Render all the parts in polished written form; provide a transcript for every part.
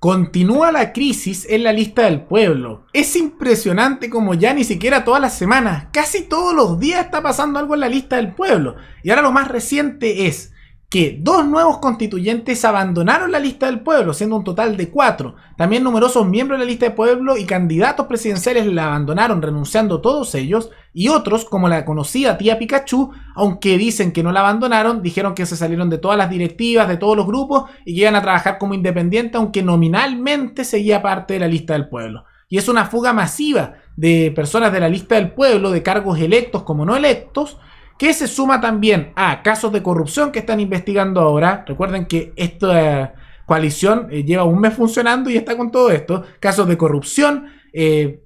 Continúa la crisis en la lista del pueblo. Es impresionante como ya ni siquiera todas las semanas, casi todos los días está pasando algo en la lista del pueblo. Y ahora lo más reciente es que 2 nuevos constituyentes abandonaron la lista del pueblo, siendo un total de 4. También numerosos miembros de la lista del pueblo y candidatos presidenciales la abandonaron, renunciando todos ellos. Y otros, como la conocida tía Pikachu, aunque dicen que no la abandonaron, dijeron que se salieron de todas las directivas, de todos los grupos y que iban a trabajar como independientes, aunque nominalmente seguía parte de la lista del pueblo. Y es una fuga masiva de personas de la lista del pueblo, de cargos electos como no electos, que se suma también a casos de corrupción que están investigando ahora. Recuerden que esta coalición lleva un mes funcionando y está con todo esto. Casos de corrupción,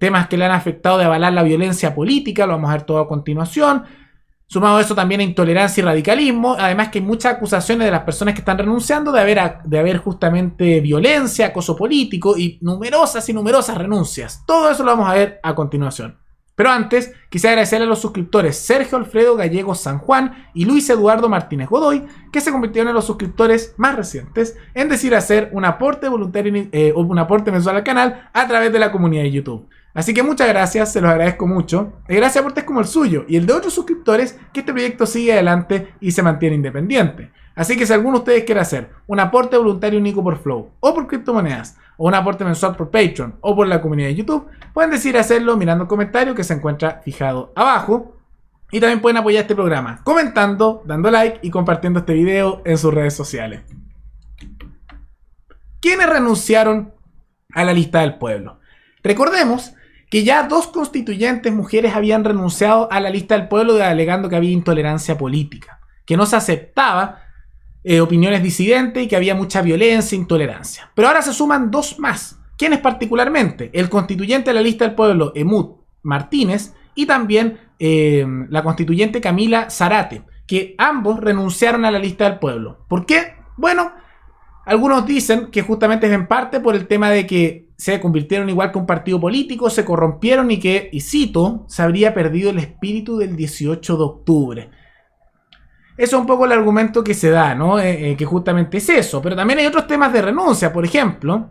temas que le han afectado de avalar la violencia política, lo vamos a ver todo a continuación. Sumado a eso también a intolerancia y radicalismo. Además que hay muchas acusaciones de las personas que están renunciando de haber justamente violencia, acoso político y numerosas renuncias. Todo eso lo vamos a ver a continuación. Pero antes, quisiera agradecerle a los suscriptores Sergio Alfredo Gallegos San Juan y Luis Eduardo Martínez Godoy, que se convirtieron en los suscriptores más recientes en decir hacer un aporte voluntario o un aporte mensual al canal a través de la comunidad de YouTube. Así que muchas gracias, se los agradezco mucho. Y gracias a aportes como el suyo y el de otros suscriptores, que este proyecto sigue adelante y se mantiene independiente. Así que si alguno de ustedes quiere hacer un aporte voluntario único por Flow, o por criptomonedas, o un aporte mensual por Patreon, o por la comunidad de YouTube, pueden decidir hacerlo mirando el comentario que se encuentra fijado abajo. Y también pueden apoyar este programa comentando, dando like y compartiendo este video en sus redes sociales. ¿Quiénes renunciaron a la lista del pueblo? Recordemos que ya 2 constituyentes mujeres habían renunciado a la lista del pueblo alegando que había intolerancia política, que no se aceptaba opiniones disidentes y que había mucha violencia e intolerancia. Pero ahora se suman 2 más. ¿Quiénes particularmente? El constituyente de la lista del pueblo, Emut Martínez, y también la constituyente Camila Zarate, que ambos renunciaron a la lista del pueblo. ¿Por qué? Bueno, algunos dicen que justamente es en parte por el tema de que se convirtieron igual que un partido político, se corrompieron y que, y cito, se habría perdido el espíritu del 18 de octubre. Eso es un poco el argumento que se da, ¿no? Que justamente es eso. Pero también hay otros temas de renuncia. Por ejemplo,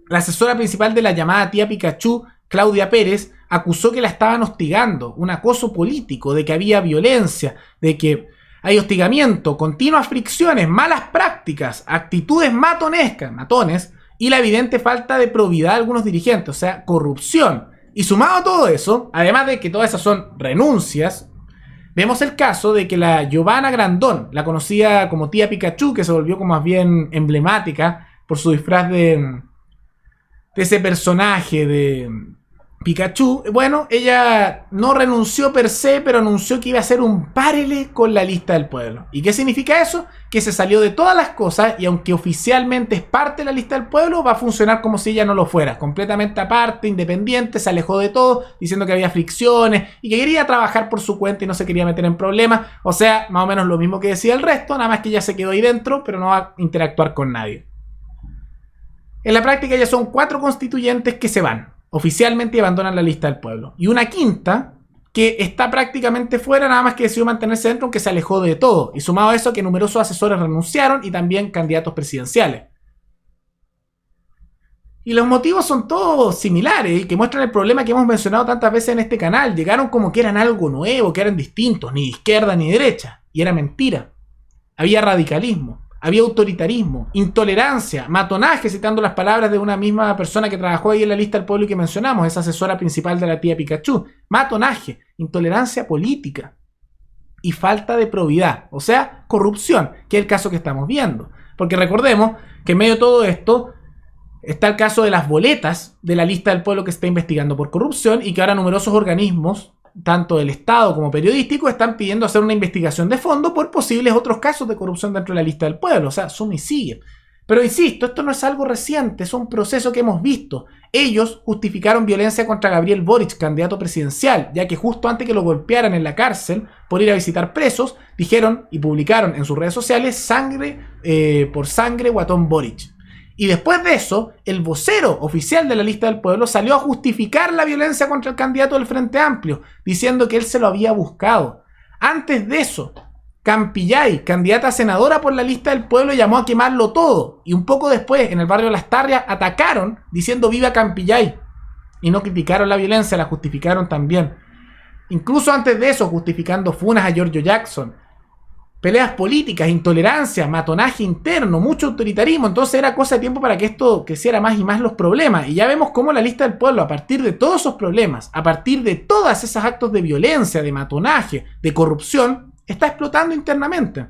la asesora principal de la llamada tía Pikachu, Claudia Pérez, acusó que la estaban hostigando, un acoso político, de que había violencia, de que hay hostigamiento, continuas fricciones, malas prácticas, actitudes matones y la evidente falta de probidad de algunos dirigentes, o sea, corrupción. Y sumado a todo eso, además de que todas esas son renuncias, vemos el caso de que la Giovanna Grandón, la conocida como tía Pikachu, que se volvió como más bien emblemática por su disfraz de ese personaje de Pikachu, bueno, ella no renunció per se, pero anunció que iba a hacer un párele con la lista del pueblo. ¿Y qué significa eso? Que se salió de todas las cosas y aunque oficialmente es parte de la lista del pueblo, va a funcionar como si ella no lo fuera, completamente aparte, independiente, se alejó de todo, diciendo que había fricciones y que quería trabajar por su cuenta y no se quería meter en problemas. O sea, más o menos lo mismo que decía el resto, nada más que ella se quedó ahí dentro, pero no va a interactuar con nadie. En la práctica ya son 4 constituyentes que se van oficialmente y abandonan la lista del pueblo. Y una quinta que está prácticamente fuera, nada más que decidió mantenerse dentro, aunque se alejó de todo. Y sumado a eso que numerosos asesores renunciaron y también candidatos presidenciales. Y los motivos son todos similares y que muestran el problema que hemos mencionado tantas veces en este canal. Llegaron como que eran algo nuevo, que eran distintos, ni de izquierda ni de derecha. Y era mentira. Había radicalismo. Había autoritarismo, intolerancia, matonaje, citando las palabras de una misma persona que trabajó ahí en la lista del pueblo y que mencionamos, esa asesora principal de la tía Pikachu. Matonaje, intolerancia política y falta de probidad, o sea, corrupción, que es el caso que estamos viendo. Porque recordemos que en medio de todo esto está el caso de las boletas de la lista del pueblo que se está investigando por corrupción y que ahora numerosos organismos, tanto del Estado como periodísticos, están pidiendo hacer una investigación de fondo por posibles otros casos de corrupción dentro de la lista del pueblo. O sea, suma y sigue. Pero insisto, esto no es algo reciente, es un proceso que hemos visto. Ellos justificaron violencia contra Gabriel Boric, candidato presidencial, ya que justo antes que lo golpearan en la cárcel por ir a visitar presos, dijeron y publicaron en sus redes sociales sangre por sangre Guatón Boric. Y después de eso, el vocero oficial de la lista del pueblo salió a justificar la violencia contra el candidato del Frente Amplio, diciendo que él se lo había buscado. Antes de eso, Campillay, candidata a senadora por la lista del pueblo, llamó a quemarlo todo. Y un poco después, en el barrio Las Tarrias, atacaron diciendo viva Campillay. Y no criticaron la violencia, la justificaron también. Incluso antes de eso, justificando funas a Giorgio Jackson. Peleas políticas, intolerancia, matonaje interno, mucho autoritarismo. Entonces era cosa de tiempo para que esto creciera más y más los problemas. Y ya vemos cómo la lista del pueblo, a partir de todos esos problemas, a partir de todos esos actos de violencia, de matonaje, de corrupción, está explotando internamente.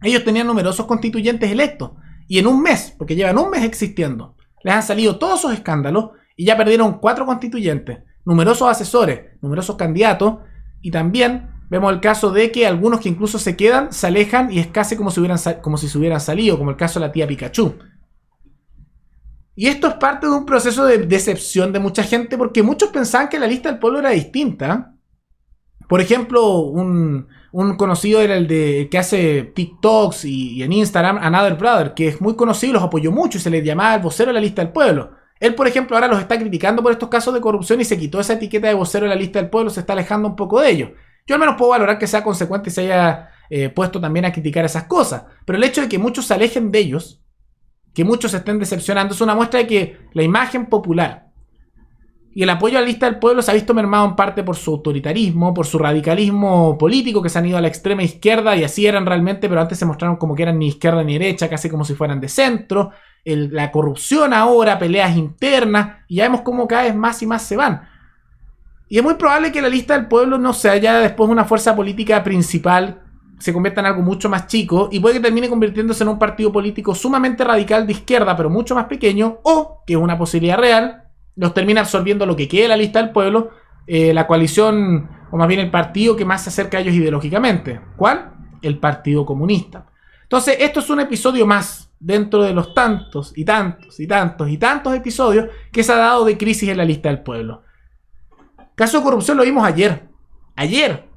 Ellos tenían numerosos constituyentes electos. Y en un mes, porque llevan un mes existiendo, les han salido todos esos escándalos y ya perdieron 4 constituyentes, numerosos asesores, numerosos candidatos, y también vemos el caso de que algunos que incluso se quedan, se alejan y es casi como si se hubieran salido, como el caso de la tía Pikachu. Y esto es parte de un proceso de decepción de mucha gente, porque muchos pensaban que la lista del pueblo era distinta. Por ejemplo, un conocido era el de que hace TikToks y en Instagram, Another Brother, que es muy conocido, los apoyó mucho y se le llamaba el vocero de la lista del pueblo. Él, por ejemplo, ahora los está criticando por estos casos de corrupción y se quitó esa etiqueta de vocero de la lista del pueblo, se está alejando un poco de ellos. Yo al menos puedo valorar que sea consecuente y se haya puesto también a criticar esas cosas. Pero el hecho de que muchos se alejen de ellos, que muchos se estén decepcionando, es una muestra de que la imagen popular y el apoyo a la lista del pueblo se ha visto mermado en parte por su autoritarismo, por su radicalismo político, que se han ido a la extrema izquierda y así eran realmente, pero antes se mostraron como que eran ni izquierda ni derecha, casi como si fueran de centro. La corrupción ahora, peleas internas, y ya vemos cómo cada vez más y más se van. Y es muy probable que la lista del pueblo no sea ya después una fuerza política principal, se convierta en algo mucho más chico y puede que termine convirtiéndose en un partido político sumamente radical de izquierda, pero mucho más pequeño, o, que es una posibilidad real, los termina absorbiendo lo que quede de la lista del pueblo, la coalición, o más bien el partido que más se acerca a ellos ideológicamente. ¿Cuál? El Partido Comunista. Entonces, esto es un episodio más dentro de los tantos y tantos y tantos y tantos episodios que se ha dado de crisis en la lista del pueblo. Caso de corrupción lo vimos ayer.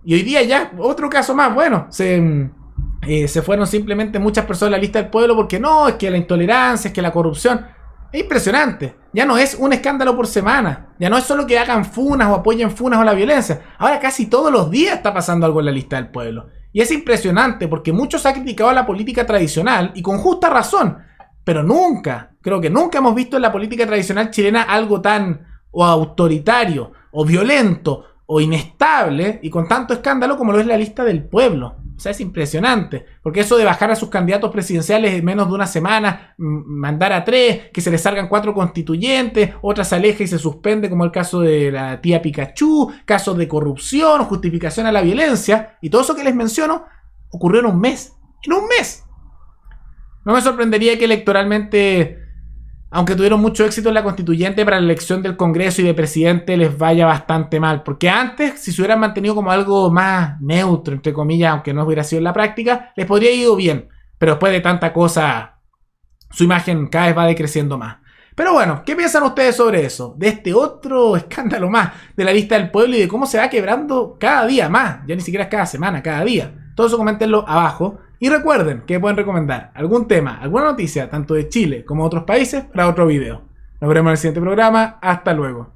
Y hoy día ya otro caso más. Bueno, se fueron simplemente muchas personas de la lista del pueblo porque no, es que la intolerancia, es que la corrupción. Es impresionante. Ya no es un escándalo por semana. Ya no es solo que hagan funas o apoyen funas o la violencia. Ahora casi todos los días está pasando algo en la lista del pueblo. Y es impresionante porque muchos han criticado a la política tradicional y con justa razón. Pero nunca, creo que nunca hemos visto en la política tradicional chilena algo tan o autoritario o violento o inestable y con tanto escándalo como lo es la lista del pueblo. O sea, es impresionante, porque eso de bajar a sus candidatos presidenciales en menos de una semana, mandar a 3, que se les salgan 4 constituyentes, otra se aleja y se suspende, como el caso de la tía Pikachu, casos de corrupción, justificación a la violencia, y todo eso que les menciono ocurrió en un mes. ¡En un mes! No me sorprendería que electoralmente, aunque tuvieron mucho éxito en la constituyente, para la elección del Congreso y de presidente les vaya bastante mal. Porque antes, si se hubieran mantenido como algo más neutro, entre comillas, aunque no hubiera sido en la práctica, les podría haber ido bien. Pero después de tanta cosa, su imagen cada vez va decreciendo más. Pero bueno, ¿qué piensan ustedes sobre eso? De este otro escándalo más de la lista del pueblo y de cómo se va quebrando cada día más. Ya ni siquiera es cada semana, cada día. Todo eso coméntenlo abajo. Y recuerden que pueden recomendar algún tema, alguna noticia, tanto de Chile como de otros países, para otro video. Nos veremos en el siguiente programa. Hasta luego.